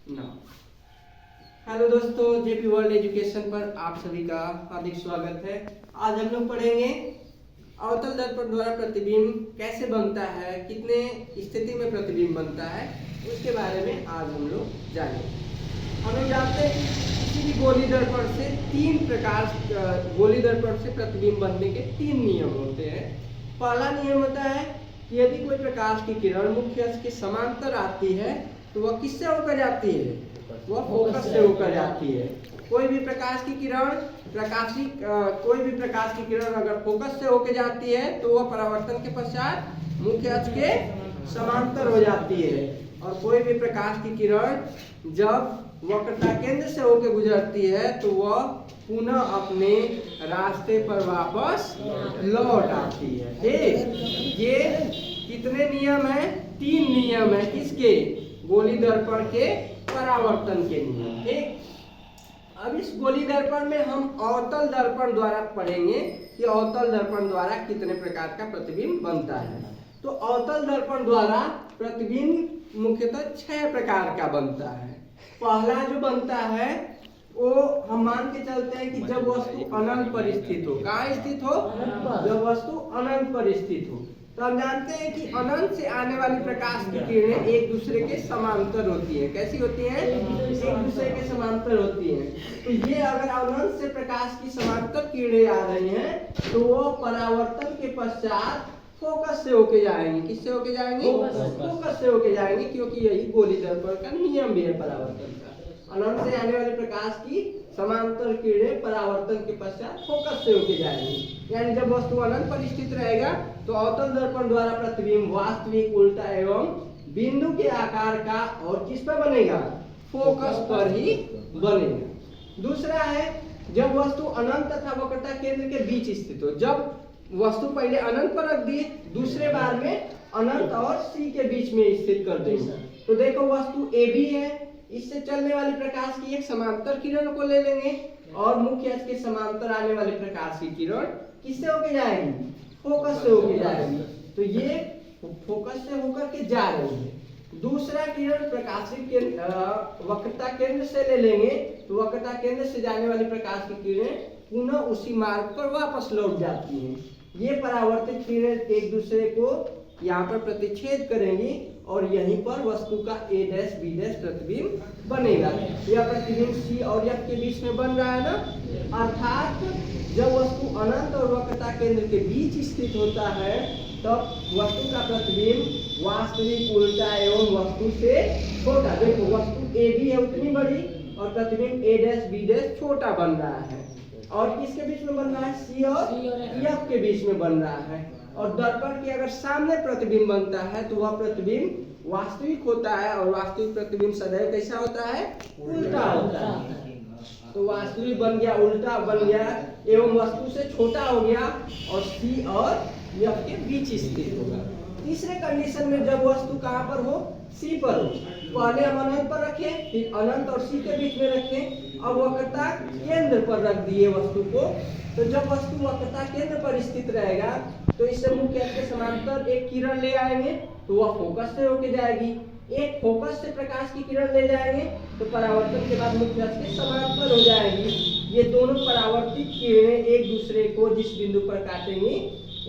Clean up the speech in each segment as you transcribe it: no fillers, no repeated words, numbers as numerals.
ना। हेलो दोस्तों, JP world education पर आप सभी का हार्दिक स्वागत है। आज हम लोग पढ़ेंगे अवतल दर्पण द्वारा प्रतिबिंब कैसे बनता है, कितने स्थिति में प्रतिबिंब बनता है, उसके बारे में आज हम लोग जानेंगे। हम लोग जानते हैं कि किसी भी गोली दर्पण से गोली दर्पण से प्रतिबिंब बनने के 3 नियम होते हैं। पहला नियम होता है कि यदि कोई प्रकाश की किरण मुख्य अक्ष के समांतर आती है तो वह किससे होकर जाती है? वह फोकस से होकर जाती है। कोई भी प्रकाश की किरण अगर फोकस से होकर जाती है तो वह परावर्तन के पश्चात मुख्य अक्ष के समांतर हो जाती है। और कोई भी प्रकाश की किरण जब वक्रता केंद्र से होकर गुजरती है तो वह पुनः अपने रास्ते पर वापस लौट आती है। ठीक, ये कितने नियम है? 3 नियम है। किसके? गोली दर्पण के परावर्तन के नियम। ठीक, अब इस गोली दर्पण में हम अवतल दर्पण द्वारा पढ़ेंगे कि अवतल दर्पण द्वारा कितने प्रकार का प्रतिबिंब बनता है। तो अवतल दर्पण द्वारा प्रतिबिंब मुख्यतः 6 प्रकार का बनता है। पहला जो बनता है वो हम मान के चलते हैं कि जब वस्तु अनंत पर स्थित हो। कहाँ स्थित हो? जब वस्तु अनंत पर स्थित हो। तो हम जानते हैं कि अनंत से आने वाली प्रकाश की किरणें एक दूसरे के समांतर होती हैं। कैसी होती हैं? एक दूसरे के समांतर होती हैं। तो ये अगर अनंत से प्रकाश की समांतर किरणें आ रही हैं तो वो परावर्तन के पश्चात फोकस से होके जाएंगे। किससे होके जाएंगे? फोकस से होके जाएंगे, क्योंकि यही गोली दर्पण का नियम भी है परावर्तन का। अनंत से आने वाली प्रकाश की समांतर किरणें परावर्तन के पश्चात फोकस से होके जाएंगी। यानी जब वस्तु अनंत पर स्थित रहेगा तो अवतल दर्पण द्वारा प्रतिबिंब वास्तविक, उल्टा एवं बिंदु के आकार का और किस पर बनेगा? फोकस पर ही बनेगा। दूसरा है जब वस्तु अनंत तथा वक्रता केंद्र के बीच स्थित हो। जब वस्तु पहले अनंत पर रख दिए, दूसरे बार में अनंत और सी के बीच में स्थित कर देंगे। तो देखो वस्तु ए बी है, इससे चलने वाली प्रकाश की एक समांतर किरण को ले लेंगे और मुख्य अक्ष के समांतर आने वाले प्रकाश की किरण किससे होके जाएगी? फोकस से होके जाएगी। तो ये फोकस से होकर के जा रही है। दूसरा किरण प्रकाशिक वक्रता केंद्र से ले लेंगे तो वक्रता केंद्र से जाने वाली प्रकाश की किरणें पुनः उसी मार्ग पर वापस लौट जाती हैं। ये परावर्तित किरणें एक दूसरे को यहाँ पर प्रतिच्छेद करेंगी और यहीं पर वस्तु का A डैश B डैश प्रतिबिंब बनेगा। यह प्रतिबिंब C और F के बीच में बन रहा है ना। अर्थात जब वस्तु अनंत और वक्रता केंद्र के बीच स्थित होता है तब वस्तु का प्रतिबिंब वास्तविक, उल्टा एवं वस्तु से छोटा। देखो वस्तु A B है उतनी बड़ी और प्रतिबिंब A डैश B डैश छोटा बन रहा है। और किसके बीच में बन रहा है? C और F के बीच में बन रहा है। और दर्पण के अगर सामने प्रतिबिंब बनता है तो वह प्रतिबिंब वास्तविक होता है और वास्तविक प्रतिबिंब सदैव कैसा होता है? उल्टा होता है। तो वास्तविक बन गया, उल्टा बन गया एवं वस्तु से छोटा हो गया और C और F के बीच स्थित होगा। तीसरे कंडीशन में जब वस्तु कहाँ पर हो? C पर हो। पहले हम अनंत पर रखें, फिर अनंत और C के बीच में रखें। अब वक्रता केंद्र पर रख दिए वस्तु को। तो जब वस्तु वक्रता केंद्र पर स्थित रहेगा तो इससे मुख्य अक्ष के समांतर एक किरण ले आएंगे तो वह फोकस से होके जाएगी। एक फोकस से प्रकाश की किरण ले जाएंगे तो परावर्तन के बाद मुख्य अक्ष के समांतर हो जाएगी। ये दोनों परावर्तित किरणें एक दूसरे को जिस बिंदु पर काटेंगी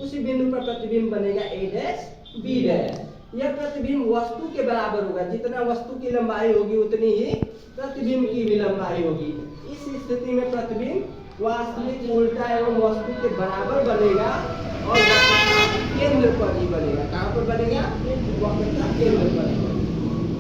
उसी बिंदु पर प्रतिबिंब बनेगा A डैश B डैश। यह प्रतिबिंब वस्तु के बराबर होगा। जितना वस्तु की लंबाई होगी उतनी ही प्रतिबिंब की भी लंबाई होगी। इस स्थिति में प्रतिबिंब वास्तविक, उल्टा एवं वस्तु के बराबर बनेगा और वक्रता केंद्र पर ही बनेगा। कहाँ पर बनेगा? वक्रता केंद्र पर।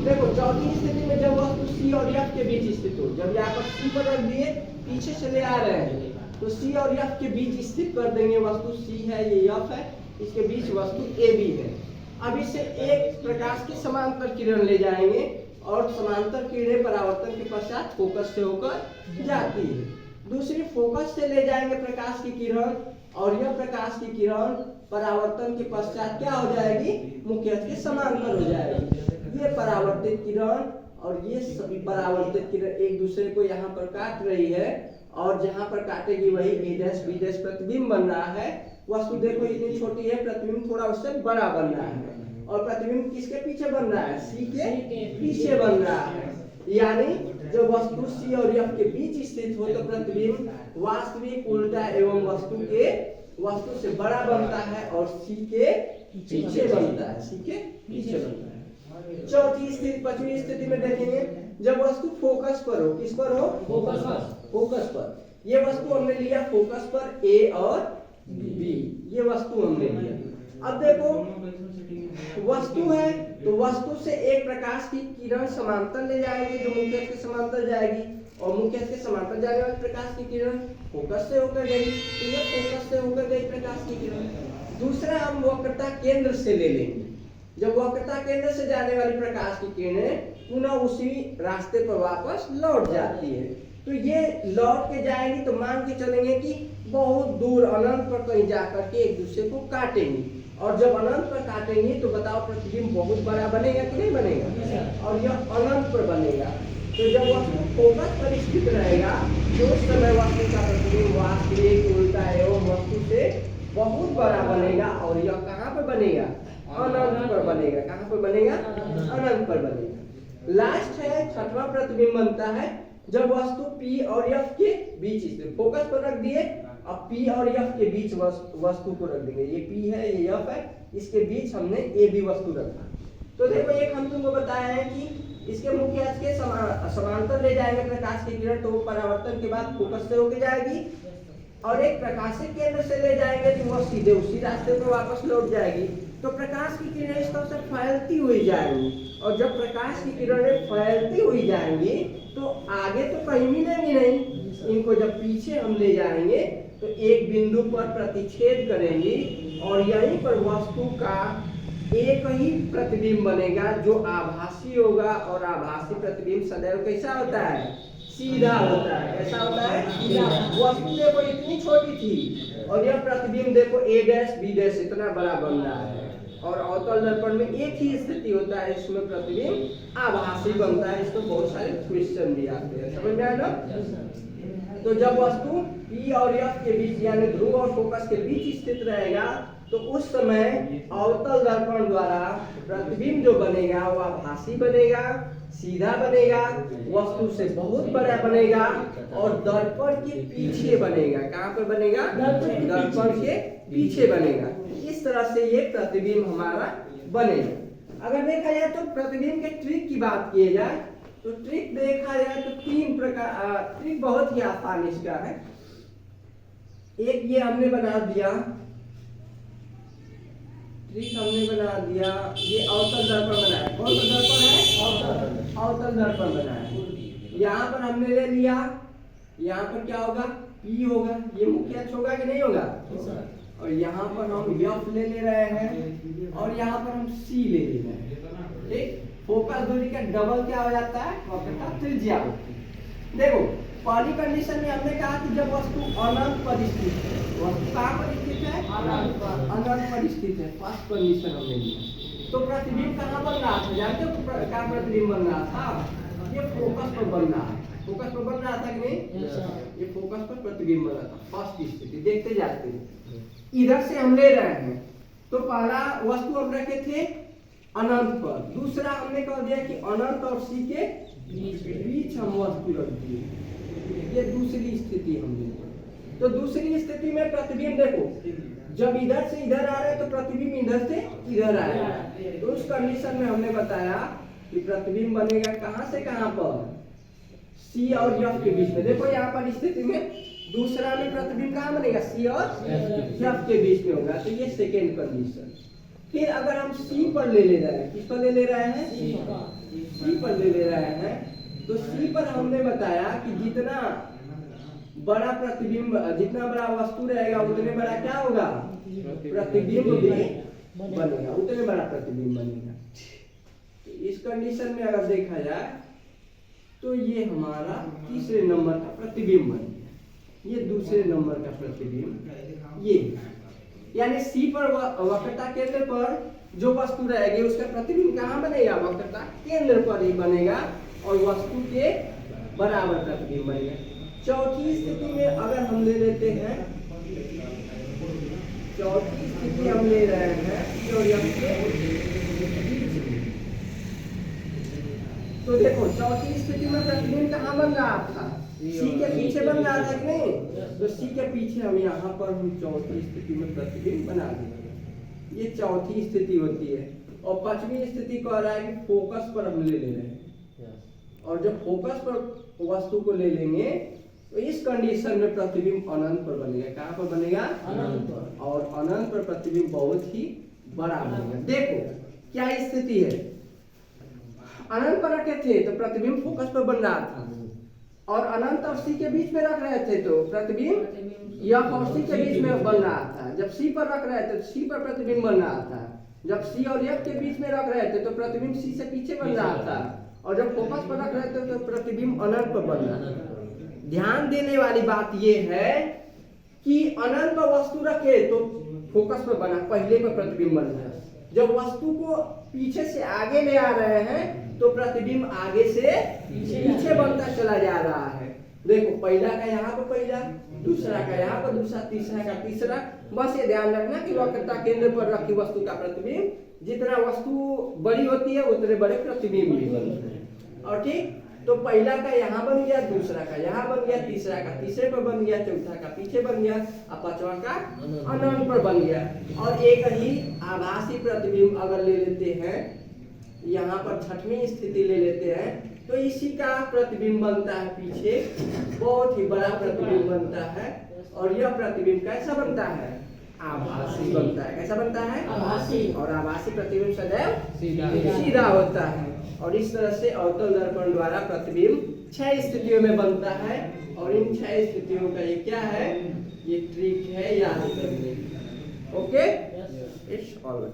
देखो चौथी स्थिति में जब वस्तु C और F के बीच स्थित हो। जब यहाँ पर C पर रख दिए, पीछे से ले आ रहे हैं तो C और F के बीच स्थित कर देंगे। वस्तु C है, ये F है, इसके बीच वस्तु A B है। अब इससे एक प्रकाश की समांतर किरण ले जाएंगे और समांतर किरणें परावर्तन के पश्चात फोकस से होकर जाती है। दूसरी फोकस से ले जाएंगे प्रकाश की किरण और यह प्रकाश की किरण परावर्तन के पश्चात क्या हो जाएगी? मुख्य अक्ष के समांतर हो जाएगी। ये परावर्तित किरण और ये परावर्तित किरण एक दूसरे को यहाँ पर काट रही है और जहाँ पर काटेगी वही A डैश B डैश प्रतिबिंब बन रहा है। वस्तु देखो इतनी छोटी है, प्रतिबिंब थोड़ा उससे बड़ा बन रहा है और प्रतिबिंब किसके पीछे बन रहा है? C के पीछे बन रहा है। यानी जब वस्तु सी और एफ के बीच स्थित हो तो प्रतिबिंब वास्तविक, उल्टा एवं वस्तु से बड़ा बनता है और सी के पीछे बनता है, सी के पीछे बनता है। चौथी स्थिति, पांचवी स्थिति में देखेंगे जब वस्तु फोकस पर हो, किस पर हो? फोकस पर। ये वस्तु हमने लिया फोकस पर ए और बी, ये वस्तु हमने लिया। अब देखो वस्तु है तो वस्तु से एक प्रकाश की किरण समांतर ले जाएगी जो मुख्य अक्ष के समांतर जाएगी, और मुख्य अक्ष के समांतर जाने वाली प्रकाश की किरण फोकस से होकर गई, तो ये फोकस से होकर गई प्रकाश की किरण। दूसरा हम वक्रता केंद्र से ले लेंगे, जब वक्रता केंद्र से जाने वाली प्रकाश की किरणें पुनः उसी रास्ते पर वापस लौट जाती है, तो ये लौट के जाएंगी तो मान के चलेंगे कि बहुत दूर अनंत पर कहीं जाकर के एक दूसरे को काटेंगी, और जब अनंत पर काटेंगी तो बताओ प्रतिबिंब बहुत बड़ा बनेगा कि नहीं बनेगा? और यह अनंत पर बनेगा। तो जब वस्तु फोकस पर स्थित रहेगा तो उस समय वस्तु का प्रतिबिंब वास्तविक, उल्टा एवं वस्तु से बहुत बड़ा बनेगा, और यह कहाँ पर बनेगा? अनंत पर बनेगा। कहाँ पर बनेगा? अनंत पर बनेगा। लास्ट है छठवां प्रतिबिंब बनता है जब वस्तु P और F के बीच स्थित, फोकस पर रख दिए, अब P और F के बीच वस्तु को रख देंगे, ये P है ये F है, इसके बीच हमने ए बी वस्तु रखा। तो देखो एक हम तुमको बताया है कि इसके मुख्य अक्ष के समांतर ले जाएंगे प्रकाश की किरण, तो वो परावर्तन के बाद फोकस से होके जाएगी, और एक प्रकाशिक केंद्र से ले जाएंगे तो वह सीधे उसी रास्ते पर वापस लौट जाएगी। तो प्रकाश की किरणें इस तरह से फैलती हुई जाएंगी, और जब प्रकाश की किरणें फैलती हुई जाएंगी तो आगे तो कहीं मिलेंगी नहीं, इनको जब पीछे हम ले जाएंगे तो एक बिंदु पर प्रतिच्छेद करेंगी, और यहीं पर वस्तु का एक ही प्रतिबिंब बनेगा जो आभासी होगा, और आभासी प्रतिबिंब सदैव कैसा होता है? सीधा होता है। कैसा होता है? सीधा। वस्तु देखो इतनी छोटी थी और यह प्रतिबिंब देखो a डैश b डैश इतना बड़ा बन रहा है, और अवतल दर्पण में एक ही स्थिति होता है, इसमें प्रतिबिंब आभासी बनता है। इसमें बहुत सारे क्वेश्चन भी आते हैं, समझ में आया ना? तो जब वस्तु P और F के बीच यानी ध्रुव और फोकस के बीच स्थित रहेगा तो उस समय अवतल दर्पण द्वारा प्रतिबिंब जो बनेगा वो आभासी बनेगा, सीधा बनेगा, वस्तु से बहुत बड़ा बनेगा, और दर्पण के पीछे बनेगा। कहाँ पर बनेगा? दर्पण के पीछे बनेगा। इस तरह से ये प्रतिबिंब हमारा बनेगा। अगर देखा जाए तो प्रतिबिंब के ट्रिक की बात की जाए तो ट्रिक देखा जाए तो तीन प्रकार, ट्रिक बहुत ही आसान इसका है। एक ये हमने बना दिया, ट्रिक हमने बना दिया, ये अवतल दर्पण बनाया। कौन सा दर्पण है? अवतल दर्पण बनाया। यहाँ पर हमने ले लिया, यहाँ पर क्या होगा? P होगा, ये मुख्य अक्ष होगा कि नहीं होगा? और यहाँ पर हम F ले रहे हैं, और यहाँ पर हम C ले रहे हैं। ठीक, फोकस दूरी का डबल क्या हो जाता है? वक्रता त्रिज्या। देखो पहली कंडीशन में हमने कहा कि जब वस्तु अनंत पर स्थित है, वस्तु कहाँ पर स्थित है? अनंत पर स्थित है। फर्स्ट कंडीशन हमने लिया। तो प्रतिबिंब कहाँ बन रहा था? जानते हो क्या प्रतिबिंब बन रहा था? ये फोकस पर बन रहा है। फोकस पर बन रहा था कि नहीं? ये फोकस पर प्रतिबिंब बन रहा था। फर्स्ट स्थिति देखते जाते हैं। इधर से हम ले रहे हैं तो पहला वस्तु हम रखे थे अनंत पर, दूसरा हमने कह दिया कि अनंत और सी के बीच हम वस्तु रख दिए। ये दूसरी स्थिति हमने। तो दूसरी स्थिति में प्रतिबिंब देखो, जब इधर से इधर आ रहे हैं तो प्रतिबिंब इधर से इधर आएगा। तो उस कंडीशन में हमने बताया कि प्रतिबिंब बनेगा कहां से कहां पर? सी और एफ के बीच में। देखो यहाँ पर स्थिति में दूसरा में प्रतिबिंब कहां बनेगा? सी और एफ के बीच में होगा। तो ये सेकेंड कंडीशन। फिर अगर हम सी पर ले रहे हैं, किस पर ले रहे हैं? सी पर ले रहे हैं, तो सी पर हमने बताया कि जितना बड़ा प्रतिबिंब, जितना बड़ा वस्तु रहेगा उतने बड़ा क्या होगा? प्रतिबिंब भी बनेगा, उतने बड़ा प्रतिबिंब बनेगा। तो इस कंडीशन में अगर देखा जाए तो ये हमारा तीसरे नंबर का प्रतिबिंब बन गया। ये दूसरे नंबर का प्रतिबिंब ये, यानी सी पर वक्रता केंद्र पर जो वस्तु रहेगी उसका प्रतिबिंब कहाँ बनेगा? वक्रता केंद्र पर ही बनेगा, और वस्तु के बराबर प्रतिबिंब बनेगा। चौथी स्थिति में अगर हम ले लेते हैं, चौथी स्थिति हम ले रहे हैं तो देखो चौथी स्थिति में प्रतिबिंब कहाँ बन रहा था, सी के पीछे बन रहा था कि नहीं, तो सी के पीछे हम यहाँ पर हम चौथी स्थिति में प्रतिबिंब बना देंगे। ये चौथी स्थिति होती है। और पांचवी स्थिति कह रहा है कि फोकस पर हम ले रहे हैं, और जब फोकस पर वस्तु को ले लेंगे तो इस कंडीशन में प्रतिबिंब अनंत पर बनेगा। कहाँ पर बनेगा, अनंत पर। और अनंत पर प्रतिबिंब बहुत ही बड़ा बनेगा। देखो क्या स्थिति है, अनंत पर रखे थे तो प्रतिबिंब फोकस पर बन रहा था, और अनंत और सी के बीच में रख रहे थे तो प्रतिबिंब यह और सी के बीच में बन रहा था। जब सी पर रख रहे थे तो सी पर प्रतिबिंब बन रहा था, जब सी और एफ के बीच में रख रहे थे तो प्रतिबिंब सी से पीछे बन रहा था, और जब फोकस पर रख रहे थे तो प्रतिबिंब अनंत पर बन रहा था। ध्यान देने वाली बात यह है कि अनंत पर वस्तु रखे तो फोकस पर बना, पहले पर प्रतिबिंब बन रहा है। जब वस्तु को पीछे से आगे ले आ रहे हैं तो प्रतिबिंब आगे से पीछे बनता चला जा रहा है। देखो पहला का यहाँ पर पहला, दूसरा का यहाँ पर दूसरा, तीसरा का तीसरा। बस ये ध्यान रखना कि वक्रता केंद्र पर रखी वस्तु का प्रतिबिंब जितना वस्तु बड़ी होती है उतने बड़े प्रतिबिंब भी बनते हैं। और ठीक, तो पहला का यहाँ बन गया, दूसरा का यहाँ बन गया, तीसरा का तीसरे पर बन गया, चौथा का पीछे बन गया, और पांचवा का अनंत पर बन गया। और एक ही आभासी प्रतिबिंब अगर ले लेते हैं, यहाँ पर छठवीं स्थिति ले लेते हैं, तो इसी का प्रतिबिंब बनता है पीछे, बहुत ही बड़ा प्रतिबिंब बनता है। और यह प्रतिबिंब कैसा बनता है, आभासी बनता है। कैसा बनता है, आभासी। और आभासी प्रतिबिंब सदैव सीधा होता है। और इस तरह से अवतल दर्पण द्वारा प्रतिबिंब 6 स्थितियों में बनता है। और इन 6 स्थितियों का ये क्या है, ये ट्रिक है याद करने की। Okay, it's all.